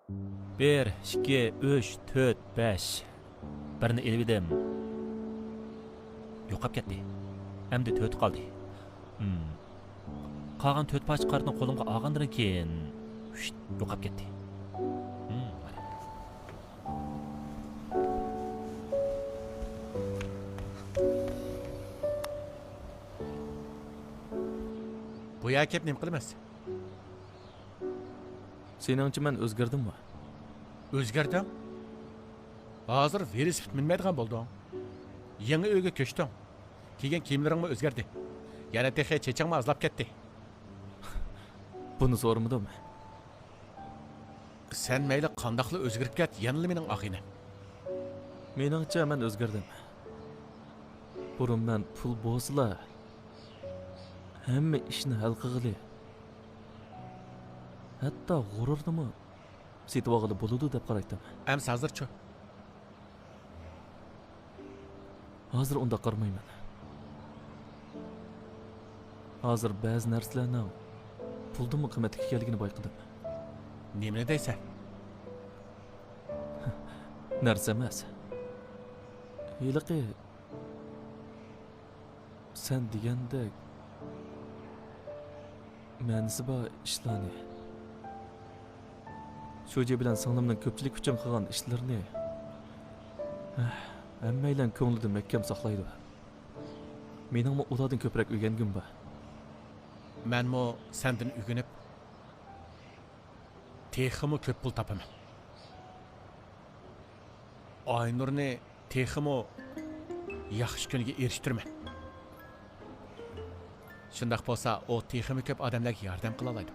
1, 2, 3, 4, 5. Birini elib edim. Yo'qolib ketdi. Endi 4 qoldi. Qolgan 4 parcha qartni qo'limga olgandan keyin yo'qolib ketdi. Bu yerga kelib nima qilamiz? Seningcha men o'zgardimmi? O'zgarding? Hozir velosiped minmaydigan bo'lding. Yangi uyga ko'chding. Kiygan kiyimlaringmi o'zgardi. Yana texi chechangmi azlab ketdi. Buni so'ramadimmi? Sen mayli qandoqli o'zgarib ket, yanili mening og'inim. Meningcha men o'zgardim. Burun men pul bo'lsa, hamma ishni hal qilg'ili. Hatto g'ururnimi setib olg'ili bo'ladi deb qaraydim. Amsa hozirchi? Hozir unda qarmayman. Hozir ba'zi narsalarning puldan qimmatli ekanligini bayqadim. Nimani deysan? Narsa emas. Hiliqi sen degandek ma'nisi bor ishlarni. Sho'ja bilan singlimning ko'pchilik uchun qilgan ishlarni hammaylar ko'nglida mahkam saqlaydi. Meningmi ulardan ko'proq o'rgangim bor. Menmi sendan o'rganib teximi ko'p pul topaman. Aynurni teximi yaxshi kuniga erishtirman. Shundaq bo'lsa, o teximi ko'p odamlarga yordam qila oladi.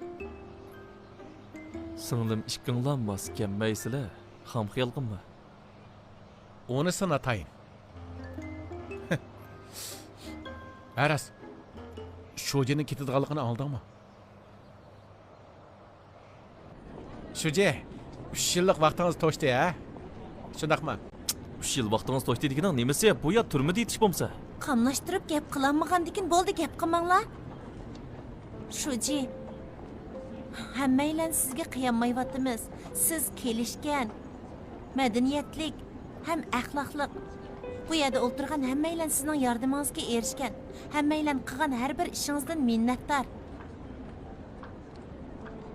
Singlim ishqinglanmas kelmaysizlar, ham xiyol qilma. Onisini atayın. Aras, Sho'janing ketadiganligini oldingmi? Sho'ja, 3 yillik vaqtingiz to'shdi, ha? Shundaqmi? 3 yil vaqtingiz to'shdi deganing nimasi? Bu yer turmada yetish bo'lsa. Qamlashtirib gap qilolmagandikin bo'ldi, gap qilmanglar. Sho'ji, hammaylar sizga qiyonmayotimiz. Siz kelishgan, madaniyatlik ham axloqliq. Bu yerda o'tirgan hammaylar sizning yordamingizga erishgan. Hammaylar qilgan har bir ishingizdan minnatdor.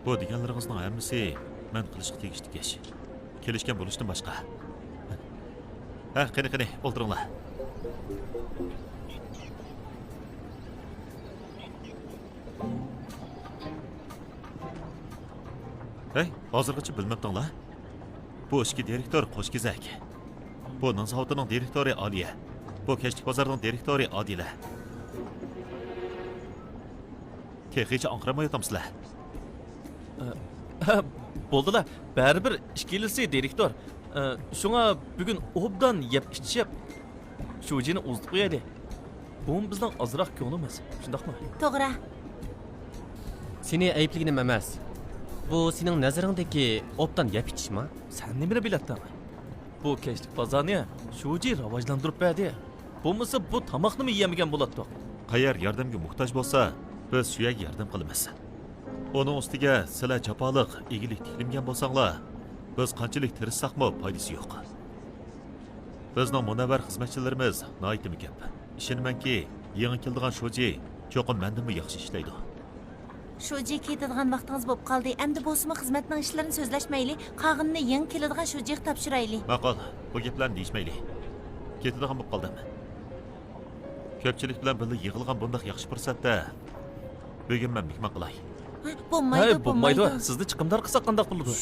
Bu deganlaringizning hammasi men qilishga tegishli ish. Kelishgan bo'lishdan boshqa. Ha, qani, o'tiringlar. Hey, hozirgacha bilmabdinglar? Bu ishki direktor Qo'shkezak. Bu Nansahotining direktori Oliya. Bu Kechlik bozorning direktori Odila. Texnicha anqiramayapsizlar. Bo'ldilar. Baribir ishkilisi direktor. Shunga bugun obdan yeb ichib Sho'jini uzib qo'yadi. Bu bizning ozroq ko'nglimiz. Shundaqmi? To'g'ri. Seni aybligini emas. Bu sening nazaringdagi obdan yeb ichishmi? Sen nimani bilassan? Bu Kechlik bozorni Sho'ji rivojlantirib berdi. Bo'lmasa bu tomoqni yemagan bo'ladi. Qayar yordamga muhtoj bo'lsa, biz shu yerga yordam qilamiz. Uning ustiga sizlar chapoliq, egilik tikilgan bo'lsanglar, biz qanchalik tirishsaqmi foydasi yo'q. Bizning munavvar xizmatchilarimiz noyitimi gap. Ishonamanki, yangi keldigan Sho'ji cho'qim mendanmi yaxshi ishlaydi. Sho'ji ketadigan vaqtingiz bo'lib qoldi. Endi bo'lsa xizmatning ishlarini so'zlashmayli, qog'inni yangi keladigan Sho'jiga topshiraylik. Ma'qul, bu gaplarni deyishmayli. Ketadigan bo'lib qoldim. Ko'pchilik bilan birga yig'ilgan bunday yaxshi fursatda bugun men mehmon qilay. Bo'lmaydi. Sizni chiqimdor qilsak qanday bo'ladi?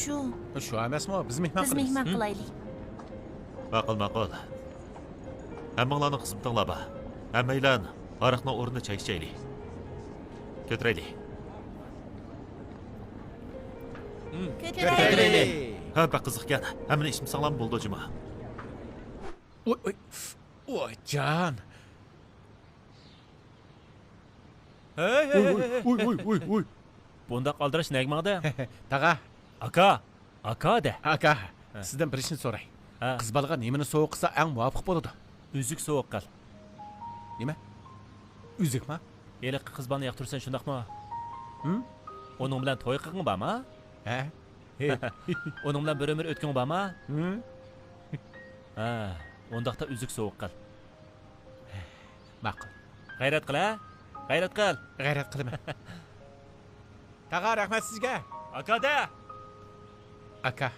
Shu emasmi? Biz mehmon Biz qilamiz. mehmon qilaylik. Ma'qul. Hammanglarning xizmatinglar bor. Hammanglar aroqning o'rnida choy ichaylik. Ko'taraylik. Ko'taraylik. Ha, baq qiziqgan. Hammani ishim sog'lom bo'ldi juma. Oy, jon. Hey. Bunda qoldirish nagmaqda? Tag'a. Aka de. Aka, sizdan bir ishni so'ray. Qiz balaga nimani sovuq qilsa eng muvofiq bo'ladi? Uzuk sovuq qil. Nima? Uzukmi? Eliq qiz balani yoqtirsan shundaqmi? Uning bilan to'y qilgin bormi? Ha? Onun bilan bir ömür o'tgan bormi? Hı? Ha, undaqda uzuk sovuq qil. Ma'qul. G'ayrat qil, ha? G'ayrat qil. G'ayrat qilaman. Tag'a rahmat sizga. Akada. Aka.